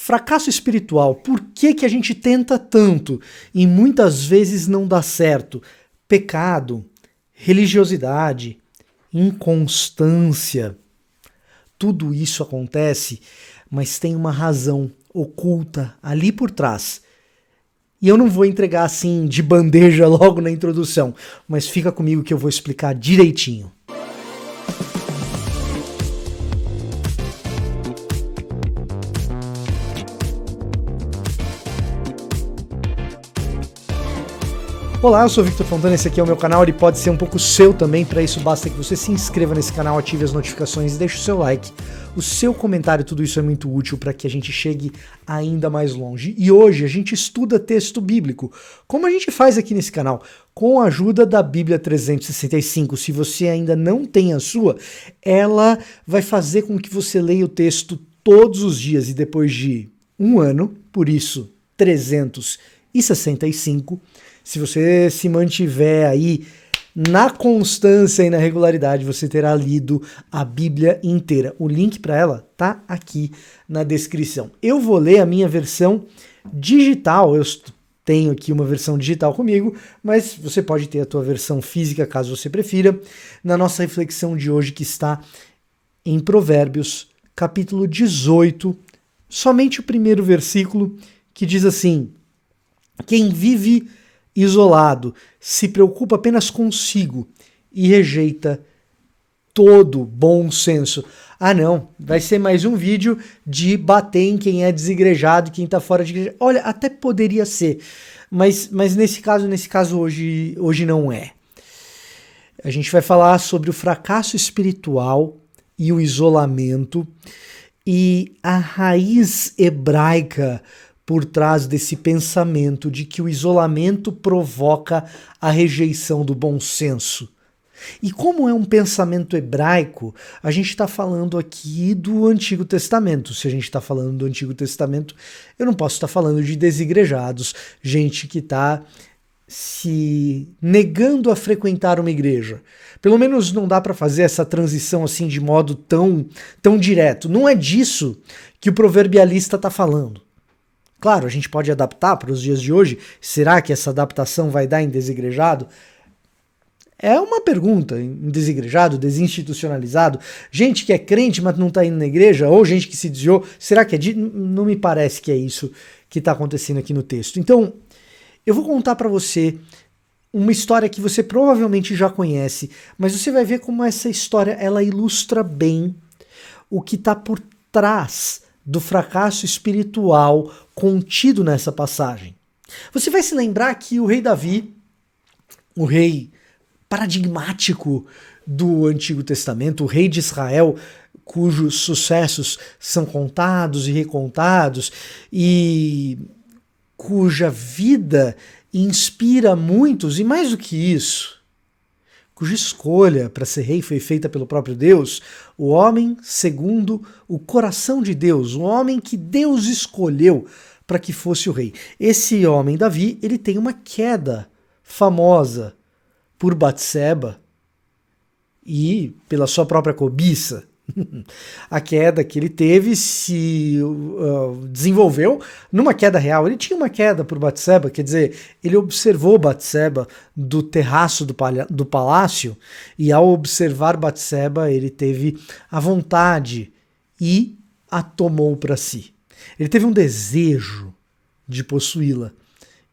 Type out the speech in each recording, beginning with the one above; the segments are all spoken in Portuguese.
Fracasso espiritual, por que que a gente tenta tanto e muitas vezes não dá certo? Pecado, religiosidade, inconstância, tudo isso acontece, mas tem uma razão oculta ali por trás. E eu não vou entregar assim de bandeja logo na introdução, mas fica comigo que eu vou explicar direitinho. Olá, eu sou o Victor Fontana, esse aqui é o meu canal, ele pode ser um pouco seu também, para isso basta que você se inscreva nesse canal, ative as notificações e deixe o seu like. O seu comentário, tudo isso é muito útil para que a gente chegue ainda mais longe. E hoje a gente estuda texto bíblico, como a gente faz aqui nesse canal, com a ajuda da Bíblia 365. Se você ainda não tem a sua, ela vai fazer com que você leia o texto todos os dias e depois de um ano, por isso 365, se você se mantiver aí na constância e na regularidade, você terá lido a Bíblia inteira. O link para ela tá aqui na descrição. Eu vou ler a minha versão digital, eu tenho aqui uma versão digital comigo, mas você pode ter a tua versão física, caso você prefira, na nossa reflexão de hoje, que está em Provérbios, capítulo 18, somente o primeiro versículo, que diz assim: quem vive isolado, se preocupa apenas consigo e rejeita todo bom senso. Ah não, vai ser mais um vídeo de bater em quem é desigrejado, quem tá fora de igreja. Olha, até poderia ser, mas nesse caso hoje não é. A gente vai falar sobre o fracasso espiritual e o isolamento e a raiz hebraica por trás desse pensamento de que o isolamento provoca a rejeição do bom senso. E como é um pensamento hebraico, a gente está falando aqui do Antigo Testamento. Se a gente está falando do Antigo Testamento, eu não posso estar falando de desigrejados, gente que está se negando a frequentar uma igreja. Pelo menos não dá para fazer essa transição assim de modo tão direto. Não é disso que o proverbialista está falando. Claro, a gente pode adaptar para os dias de hoje. Será que essa adaptação vai dar em desigrejado? É uma pergunta. Em desigrejado, desinstitucionalizado, gente que é crente, mas não está indo na igreja, ou gente que se desviou. Será que é Não me parece que é isso que está acontecendo aqui no texto. Então, eu vou contar para você uma história que você provavelmente já conhece, mas você vai ver como essa história ela ilustra bem o que está por trás do fracasso espiritual contido nessa passagem. Você vai se lembrar que o rei Davi, o rei paradigmático do Antigo Testamento, o rei de Israel, cujos sucessos são contados e recontados e cuja vida inspira muitos, e mais do que isso, cuja escolha para ser rei foi feita pelo próprio Deus, o homem segundo o coração de Deus, o homem que Deus escolheu para que fosse o rei. Esse homem, Davi, ele tem uma queda famosa por Batseba e pela sua própria cobiça. A queda que ele teve se desenvolveu numa queda real. Ele tinha uma queda por Batseba, quer dizer, ele observou Batseba do terraço do palácio e ao observar Batseba ele teve a vontade e a tomou para si. Ele teve um desejo de possuí-la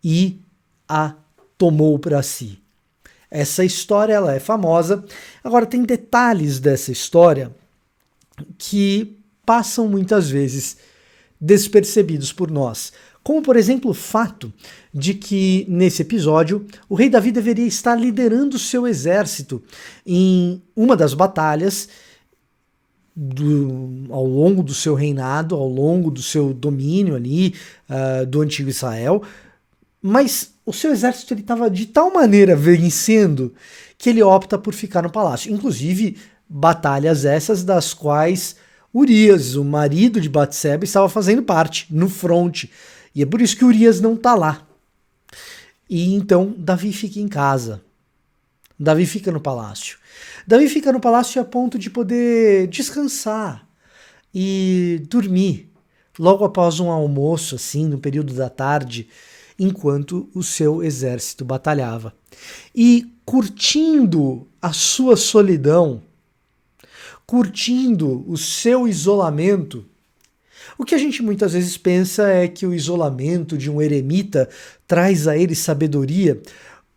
e a tomou para si. Essa história ela é famosa. Agora tem detalhes dessa história que passam muitas vezes despercebidos por nós. Como, por exemplo, o fato de que, nesse episódio, o rei Davi deveria estar liderando o seu exército em uma das batalhas ao longo do seu reinado, ao longo do seu domínio ali, do antigo Israel, mas o seu exército estava de tal maneira vencendo que ele opta por ficar no palácio. Inclusive, batalhas essas das quais Urias, o marido de Batseba, estava fazendo parte, no fronte. E é por isso que Urias não está lá. E então Davi fica em casa. Davi fica no palácio. Davi fica no palácio a ponto de poder descansar e dormir. logo após um almoço, assim, no período da tarde, enquanto o seu exército batalhava. E curtindo a sua solidão, curtindo o seu isolamento, o que a gente muitas vezes pensa é que o isolamento de um eremita traz a ele sabedoria.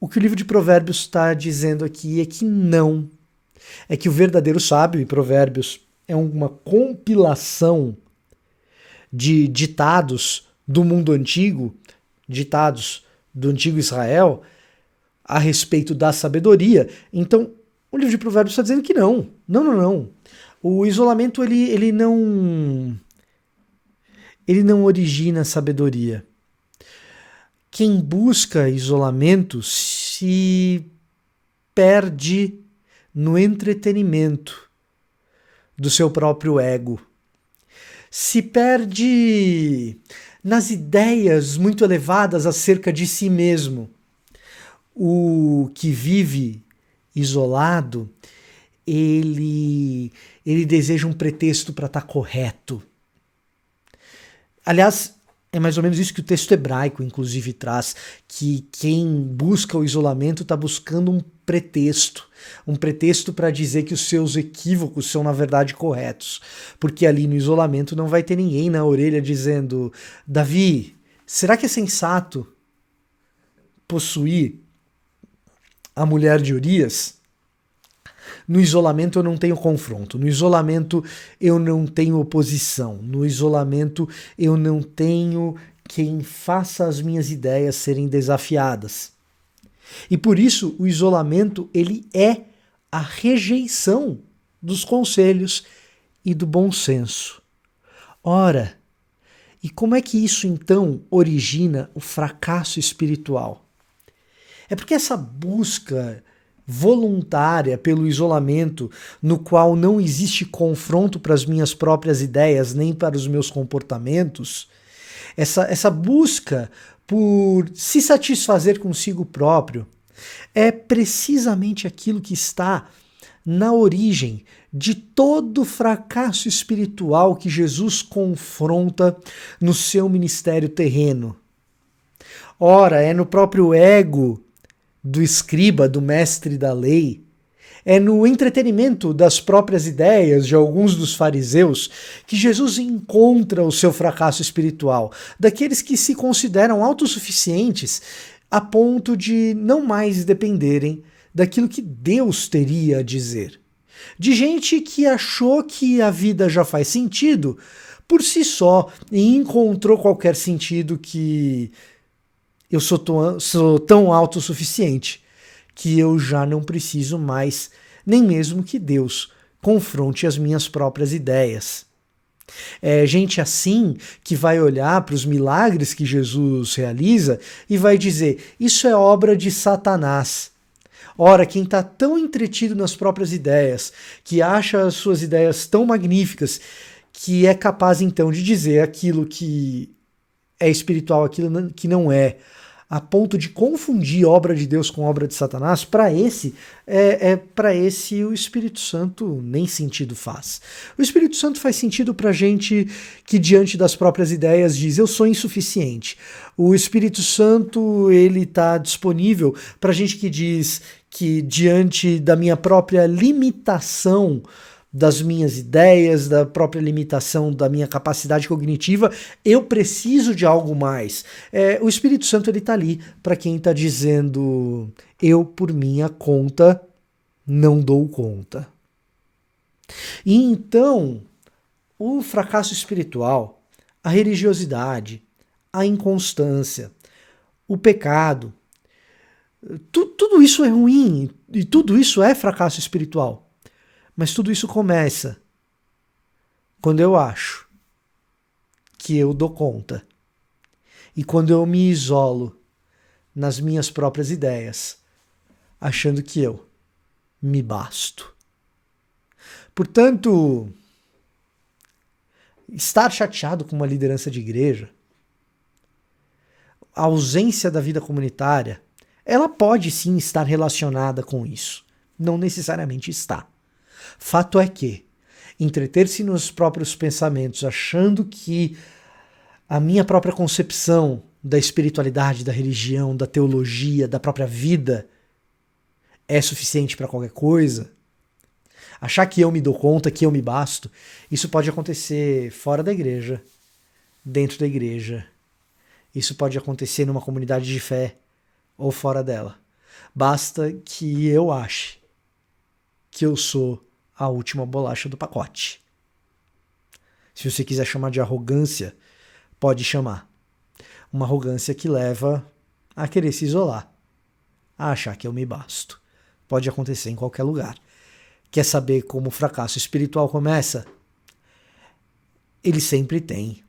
O que o livro de Provérbios está dizendo aqui é que não. É que o verdadeiro sábio, e Provérbios é uma compilação de ditados do mundo antigo, ditados do antigo Israel, a respeito da sabedoria. Então, o livro de Provérbios está dizendo que não. Não. O isolamento, ele não origina sabedoria. Quem busca isolamento se perde no entretenimento do seu próprio ego. Se perde nas ideias muito elevadas acerca de si mesmo. O que vive isolado, ele deseja um pretexto para estar correto. Aliás, é mais ou menos isso que o texto hebraico, inclusive, traz, que quem busca o isolamento está buscando um pretexto para dizer que os seus equívocos são, na verdade, corretos. Porque ali no isolamento não vai ter ninguém na orelha dizendo: Davi, será que é sensato possuir a mulher de Urias? No isolamento eu não tenho confronto, no isolamento eu não tenho oposição, no isolamento eu não tenho quem faça as minhas ideias serem desafiadas. E por isso o isolamento, ele é a rejeição dos conselhos e do bom senso. Ora, e como é que isso então origina o fracasso espiritual? É porque essa busca voluntária pelo isolamento, no qual não existe confronto para as minhas próprias ideias nem para os meus comportamentos, essa busca por se satisfazer consigo próprio é precisamente aquilo que está na origem de todo o fracasso espiritual que Jesus confronta no seu ministério terreno. Ora, é no próprio ego do escriba, do mestre da lei, é no entretenimento das próprias ideias de alguns dos fariseus que Jesus encontra o seu fracasso espiritual, daqueles que se consideram autossuficientes a ponto de não mais dependerem daquilo que Deus teria a dizer. De gente que achou que a vida já faz sentido por si só e encontrou qualquer sentido que eu sou tão autossuficiente que eu já não preciso mais, nem mesmo que Deus confronte as minhas próprias ideias. É gente assim que vai olhar para os milagres que Jesus realiza e vai dizer: isso é obra de Satanás. Ora, quem está tão entretido nas próprias ideias, que acha as suas ideias tão magníficas, que é capaz então de dizer aquilo que é espiritual, aquilo que não é, a ponto de confundir obra de Deus com obra de Satanás, para esse o Espírito Santo nem sentido faz. O Espírito Santo faz sentido para gente que diante das próprias ideias diz: eu sou insuficiente. O Espírito Santo, ele está disponível para gente que diz que diante da minha própria limitação das minhas ideias, da própria limitação da minha capacidade cognitiva, eu preciso de algo mais. O Espírito Santo, ele está ali para quem está dizendo: eu, por minha conta, não dou conta. E então, o fracasso espiritual, a religiosidade, a inconstância, o pecado, tudo isso é ruim e tudo isso é fracasso espiritual. Mas tudo isso começa quando eu acho que eu dou conta e quando eu me isolo nas minhas próprias ideias, achando que eu me basto. Portanto, estar chateado com uma liderança de igreja, a ausência da vida comunitária, ela pode sim estar relacionada com isso. Não necessariamente está. Fato é que entreter-se nos próprios pensamentos, achando que a minha própria concepção da espiritualidade, da religião, da teologia, da própria vida é suficiente para qualquer coisa, achar que eu me dou conta, que eu me basto, isso pode acontecer fora da igreja, dentro da igreja. Isso pode acontecer numa comunidade de fé ou fora dela. Basta que eu ache que eu sou a última bolacha do pacote. Se você quiser chamar de arrogância, pode chamar. Uma arrogância que leva a querer se isolar, a achar que eu me basto. Pode acontecer em qualquer lugar. Quer saber como o fracasso espiritual começa? Ele sempre tem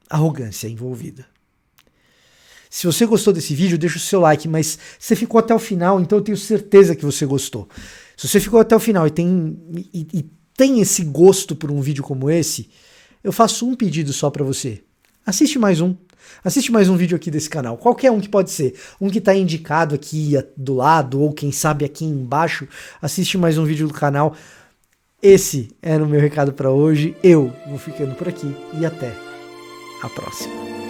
arrogância envolvida. Se você gostou desse vídeo, deixa o seu like, mas você ficou até o final, então eu tenho certeza que você gostou. Se você ficou até o final e tem esse gosto por um vídeo como esse, eu faço um pedido só para você. Assiste mais um. Assiste mais um vídeo aqui desse canal. Qualquer um que pode ser. Um que está indicado aqui do lado, ou quem sabe aqui embaixo. Assiste mais um vídeo do canal. Esse era o meu recado para hoje. Eu vou ficando por aqui e até a próxima.